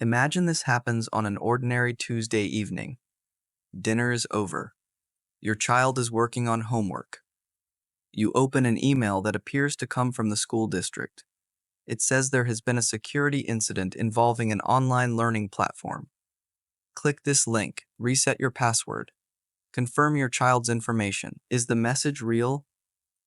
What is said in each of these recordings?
Imagine this happens on an ordinary Tuesday evening. Dinner is over. Your child is working on homework. You open an email that appears to come from the school district. It says there has been a security incident involving an online learning platform. Click this link, reset your password. Confirm your child's information. Is the message real?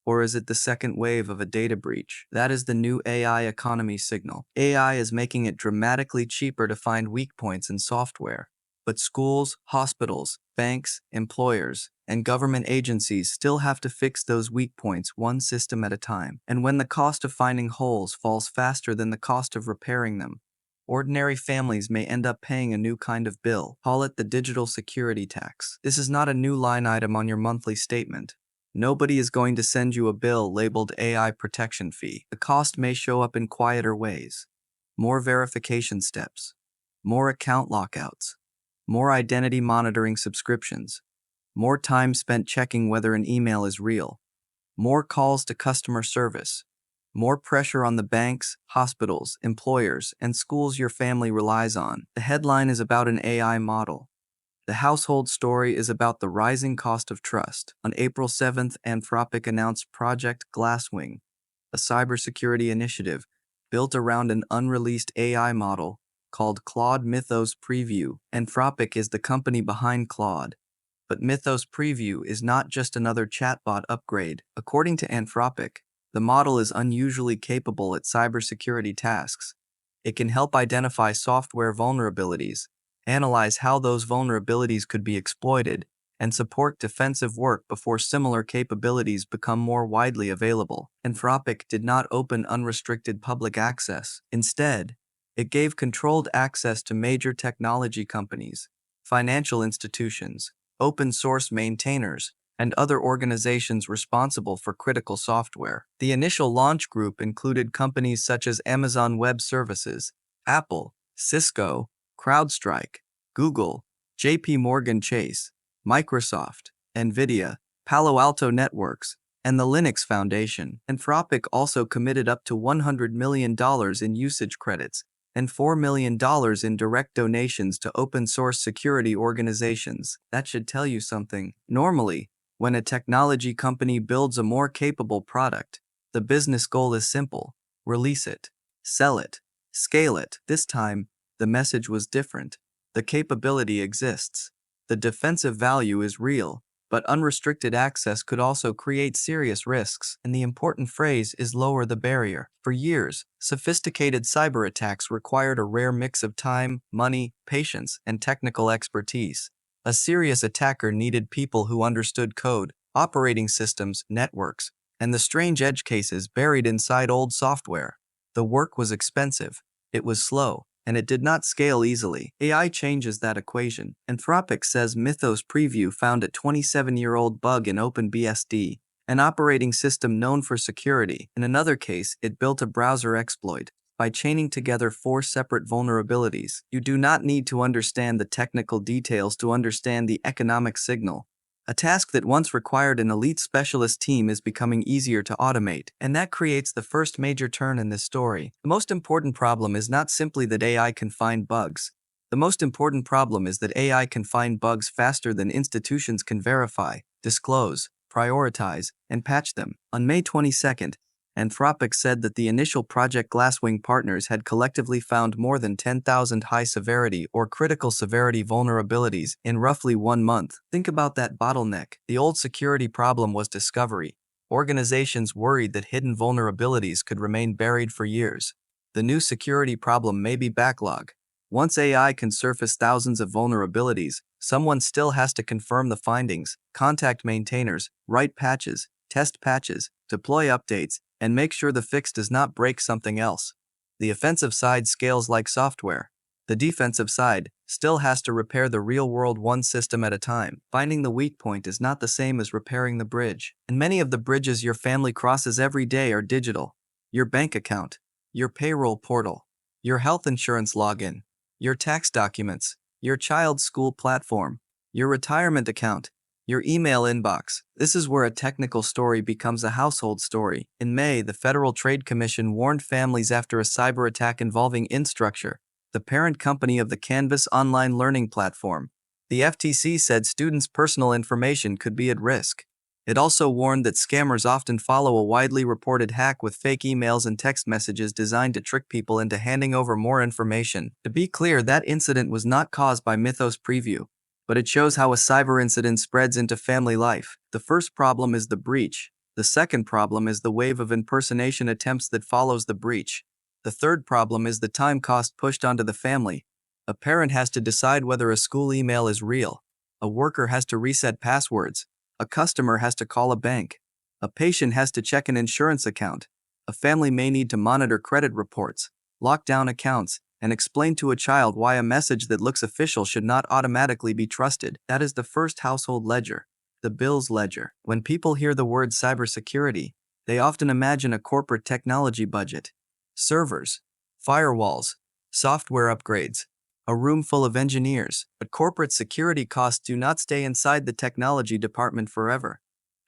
Or is it the second wave of a data breach? That is the new AI economy signal. AI is making it dramatically cheaper to find weak points in software. But schools, hospitals, banks, employers, and government agencies still have to fix those weak points one system at a time. And when the cost of finding holes falls faster than the cost of repairing them, ordinary families may end up paying a new kind of bill. Call it the digital security tax. This is not a new line item on your monthly statement. Nobody is going to send you a bill labeled AI protection fee. The cost may show up in quieter ways. More verification steps, more account lockouts, more identity monitoring subscriptions, more time spent checking whether an email is real, more calls to customer service, more pressure on the banks, hospitals, employers, and schools your family relies on. The headline is about an AI model. The household story is about the rising cost of trust. On April 7th, Anthropic announced Project Glasswing, a cybersecurity initiative built around an unreleased AI model called Claude Mythos Preview. Anthropic is the company behind Claude. But Mythos Preview is not just another chatbot upgrade. According to Anthropic, the model is unusually capable at cybersecurity tasks. It can help identify software vulnerabilities, analyze how those vulnerabilities could be exploited, and support defensive work before similar capabilities become more widely available. Anthropic did not open unrestricted public access. Instead, it gave controlled access to major technology companies, financial institutions, open-source maintainers, and other organizations responsible for critical software. The initial launch group included companies such as Amazon Web Services, Apple, Cisco, CrowdStrike, Google, JP Morgan Chase, Microsoft, NVIDIA, Palo Alto Networks, and the Linux Foundation. Anthropic also committed up to $100 million in usage credits and $4 million in direct donations to open-source security organizations. That should tell you something. Normally, when a technology company builds a more capable product, the business goal is simple: release it, sell it, scale it. This time, the message was different. The capability exists. The defensive value is real, but unrestricted access could also create serious risks, and the important phrase is lower the barrier. For years, sophisticated cyber attacks required a rare mix of time, money, patience, and technical expertise. A serious attacker needed people who understood code, operating systems, networks, and the strange edge cases buried inside old software. The work was expensive, it was slow, and it did not scale easily. AI changes that equation. Anthropic says Mythos Preview found a 27-year-old bug in OpenBSD, an operating system known for security. In another case, it built a browser exploit by chaining together 4 separate vulnerabilities. You do not need to understand the technical details to understand the economic signal. A task that once required an elite specialist team is becoming easier to automate, and that creates the first major turn in this story. The most important problem is not simply that AI can find bugs. The most important problem is that AI can find bugs faster than institutions can verify, disclose, prioritize, and patch them. On May 22nd, Anthropic said that the initial Project Glasswing partners had collectively found more than 10,000 high-severity or critical severity vulnerabilities in roughly 1 month. Think about that bottleneck. The old security problem was discovery. Organizations worried that hidden vulnerabilities could remain buried for years. The new security problem may be backlog. Once AI can surface thousands of vulnerabilities, someone still has to confirm the findings, contact maintainers, write patches, test patches, deploy updates, and make sure the fix does not break something else. The offensive side scales like software. The defensive side still has to repair the real world one system at a time. Finding the weak point is not the same as repairing the bridge. And many of the bridges your family crosses every day are digital. Your bank account, your payroll portal, your health insurance login, your tax documents, your child's school platform, your retirement account, your email inbox. This is where a technical story becomes a household story. In May, the Federal Trade Commission warned families after a cyber attack involving Instructure, the parent company of the Canvas online learning platform. The FTC said students' personal information could be at risk. It also warned that scammers often follow a widely reported hack with fake emails and text messages designed to trick people into handing over more information. To be clear, that incident was not caused by Mythos Preview, but it shows how a cyber incident spreads into family life. The first problem is the breach. The second problem is the wave of impersonation attempts that follows the breach. The third problem is the time cost pushed onto the family. A parent has to decide whether a school email is real. A worker has to reset passwords. A customer has to call a bank. A patient has to check an insurance account. A family may need to monitor credit reports, lock down accounts, and explain to a child why a message that looks official should not automatically be trusted. That is the first household ledger, the bills ledger. When people hear the word cybersecurity, they often imagine a corporate technology budget, servers, firewalls, software upgrades, a room full of engineers. But corporate security costs do not stay inside the technology department forever.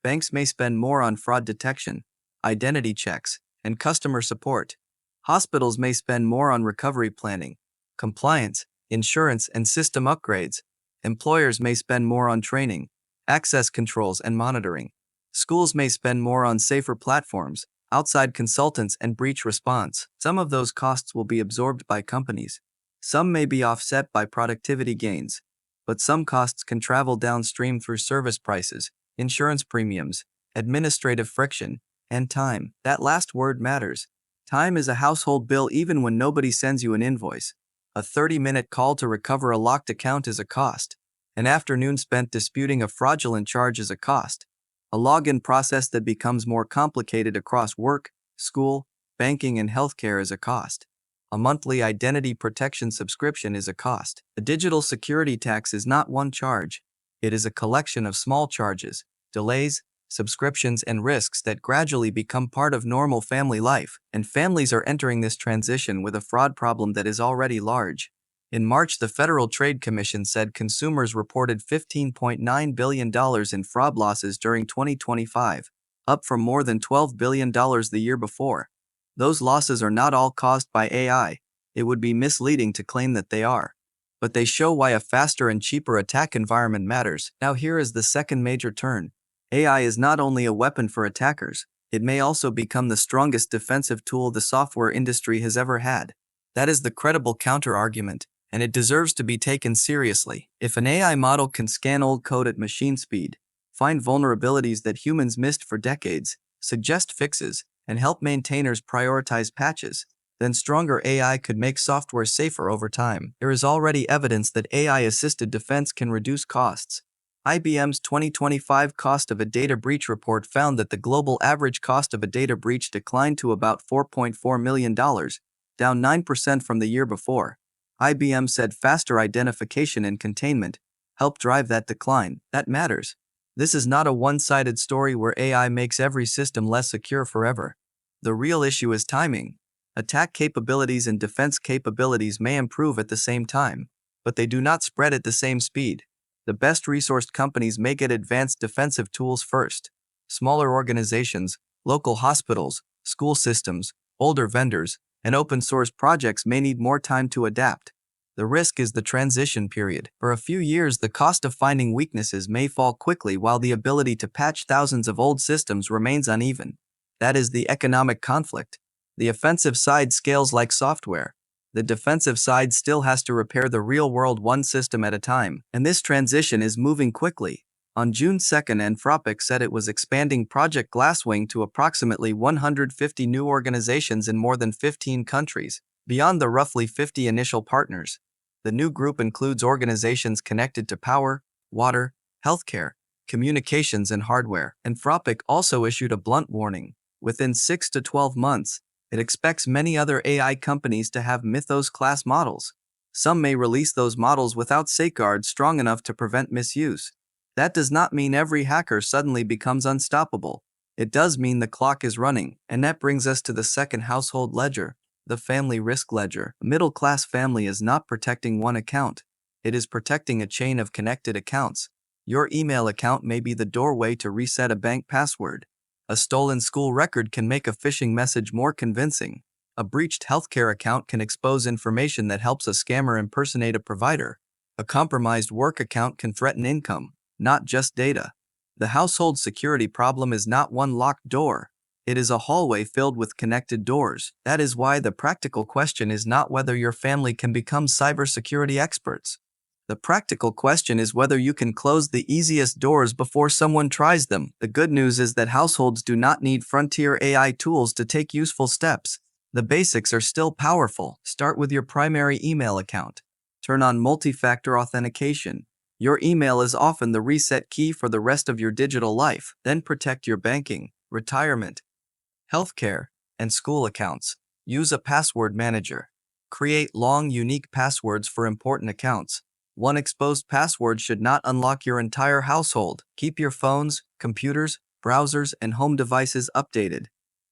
Banks may spend more on fraud detection, identity checks, and customer support. Hospitals may spend more on recovery planning, compliance, insurance, and system upgrades. Employers may spend more on training, access controls, and monitoring. Schools may spend more on safer platforms, outside consultants, and breach response. Some of those costs will be absorbed by companies. Some may be offset by productivity gains, but some costs can travel downstream through service prices, insurance premiums, administrative friction, and time. That last word matters. Time is a household bill even when nobody sends you an invoice. A 30-minute call to recover a locked account is a cost. An afternoon spent disputing a fraudulent charge is a cost. A login process that becomes more complicated across work, school, banking, and healthcare is a cost. A monthly identity protection subscription is a cost. A digital security tax is not one charge. It is a collection of small charges, delays, subscriptions, and risks that gradually become part of normal family life. And families are entering this transition with a fraud problem that is already large. In March, the Federal Trade Commission said consumers reported $15.9 billion in fraud losses during 2025, up from more than $12 billion the year before. Those losses are not all caused by AI. It would be misleading to claim that they are. But they show why a faster and cheaper attack environment matters. Now here is the second major turn. AI is not only a weapon for attackers, it may also become the strongest defensive tool the software industry has ever had. That is the credible counter-argument, and it deserves to be taken seriously. If an AI model can scan old code at machine speed, find vulnerabilities that humans missed for decades, suggest fixes, and help maintainers prioritize patches, then stronger AI could make software safer over time. There is already evidence that AI-assisted defense can reduce costs. IBM's 2025 Cost of a Data Breach report found that the global average cost of a data breach declined to about $4.4 million, down 9% from the year before. IBM said faster identification and containment helped drive that decline. That matters. This is not a one-sided story where AI makes every system less secure forever. The real issue is timing. Attack capabilities and defense capabilities may improve at the same time, but they do not spread at the same speed. The best resourced companies may get advanced defensive tools first. Smaller organizations, local hospitals, school systems, older vendors, and open source projects may need more time to adapt. The risk is the transition period. For a few years, the cost of finding weaknesses may fall quickly while the ability to patch thousands of old systems remains uneven. That is the economic conflict. The offensive side scales like software. The defensive side still has to repair the real world one system at a time. And this transition is moving quickly. On June 2nd, Anthropic said it was expanding Project Glasswing to approximately 150 new organizations in more than 15 countries, beyond the roughly 50 initial partners. The new group includes organizations connected to power, water, healthcare, communications, and hardware. Anthropic also issued a blunt warning. Within 6 to 12 months, it expects many other AI companies to have Mythos-class models. Some may release those models without safeguards strong enough to prevent misuse. That does not mean every hacker suddenly becomes unstoppable. It does mean the clock is running, and that brings us to the second household ledger, the family risk ledger. A middle-class family is not protecting one account. It is protecting a chain of connected accounts. Your email account may be the doorway to reset a bank password. A stolen school record can make a phishing message more convincing. A breached healthcare account can expose information that helps a scammer impersonate a provider. A compromised work account can threaten income, not just data. The household security problem is not one locked door. It is a hallway filled with connected doors. That is why the practical question is not whether your family can become cybersecurity experts. The practical question is whether you can close the easiest doors before someone tries them. The good news is that households do not need frontier AI tools to take useful steps. The basics are still powerful. Start with your primary email account. Turn on multi-factor authentication. Your email is often the reset key for the rest of your digital life. Then protect your banking, retirement, healthcare, and school accounts. Use a password manager. Create long, unique passwords for important accounts. One exposed password should not unlock your entire household. Keep your phones, computers, browsers, and home devices updated.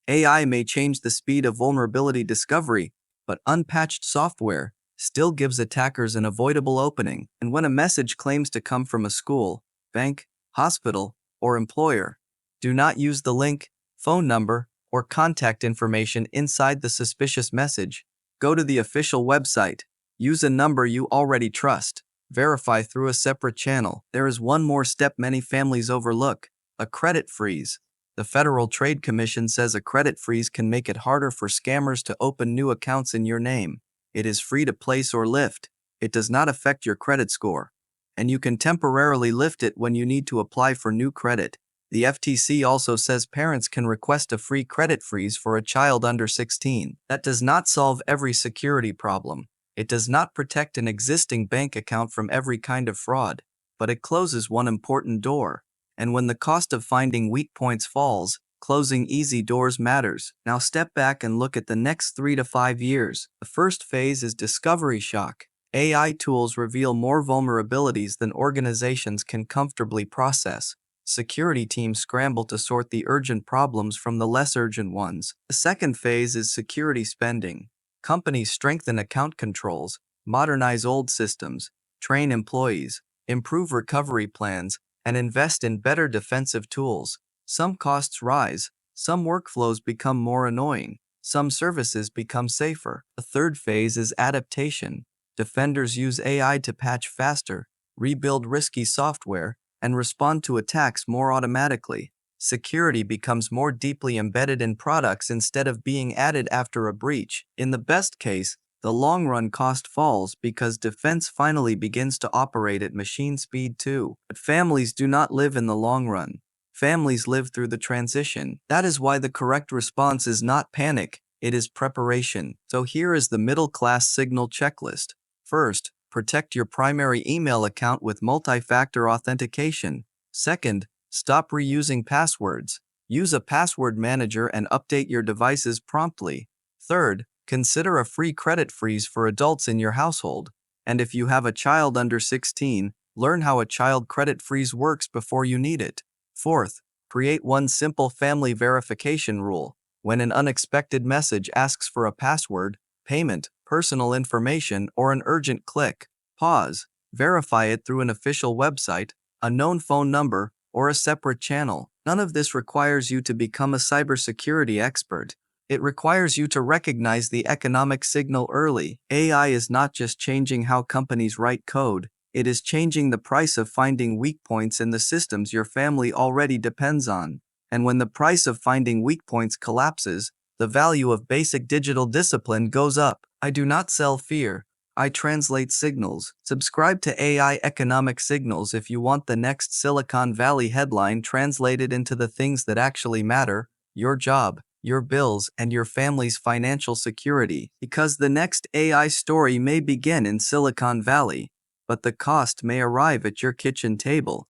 AI may change the speed of vulnerability discovery, but unpatched software still gives attackers an avoidable opening. And when a message claims to come from a school, bank, hospital, or employer, do not use the link, phone number, or contact information inside the suspicious message. Go to the official website. Use a number you already trust. Verify through a separate channel. There is one more step many families overlook: a credit freeze. The Federal Trade Commission says a credit freeze can make it harder for scammers to open new accounts in your name. It is free to place or lift. It does not affect your credit score, and you can temporarily lift it when you need to apply for new credit. The FTC also says parents can request a free credit freeze for a child under 16. That does not solve every security problem. It does not protect an existing bank account from every kind of fraud, but it closes one important door. And when the cost of finding weak points falls, closing easy doors matters. Now step back and look at the next 3 to 5 years. The first phase is discovery shock. AI tools reveal more vulnerabilities than organizations can comfortably process. Security teams scramble to sort the urgent problems from the less urgent ones. The second phase is security spending. Companies strengthen account controls, modernize old systems, train employees, improve recovery plans, and invest in better defensive tools. Some costs rise, some workflows become more annoying, some services become safer. The third phase is adaptation. Defenders use AI to patch faster, rebuild risky software, and respond to attacks more automatically. Security becomes more deeply embedded in products instead of being added after a breach. In the best case, the long-run cost falls because defense finally begins to operate at machine speed too. But families do not live in the long run. Families live through the transition. That is why the correct response is not panic, it is preparation. So here is the middle-class signal checklist. First, protect your primary email account with multi-factor authentication. Second, stop reusing passwords. Use a password manager and update your devices promptly. Third, consider a free credit freeze for adults in your household. And if you have a child under 16, learn how a child credit freeze works before you need it. Fourth, create one simple family verification rule. When an unexpected message asks for a password, payment, personal information, or an urgent click, pause. Verify it through an official website, a known phone number, or a separate channel. None of this requires you to become a cybersecurity expert. It requires you to recognize the economic signal early. AI is not just changing how companies write code, it is changing the price of finding weak points in the systems your family already depends on. And when the price of finding weak points collapses, the value of basic digital discipline goes up. I do not sell fear. I translate signals. Subscribe to AI Economic Signals if you want the next Silicon Valley headline translated into the things that actually matter: your job, your bills, and your family's financial security. Because the next AI story may begin in Silicon Valley, but the cost may arrive at your kitchen table.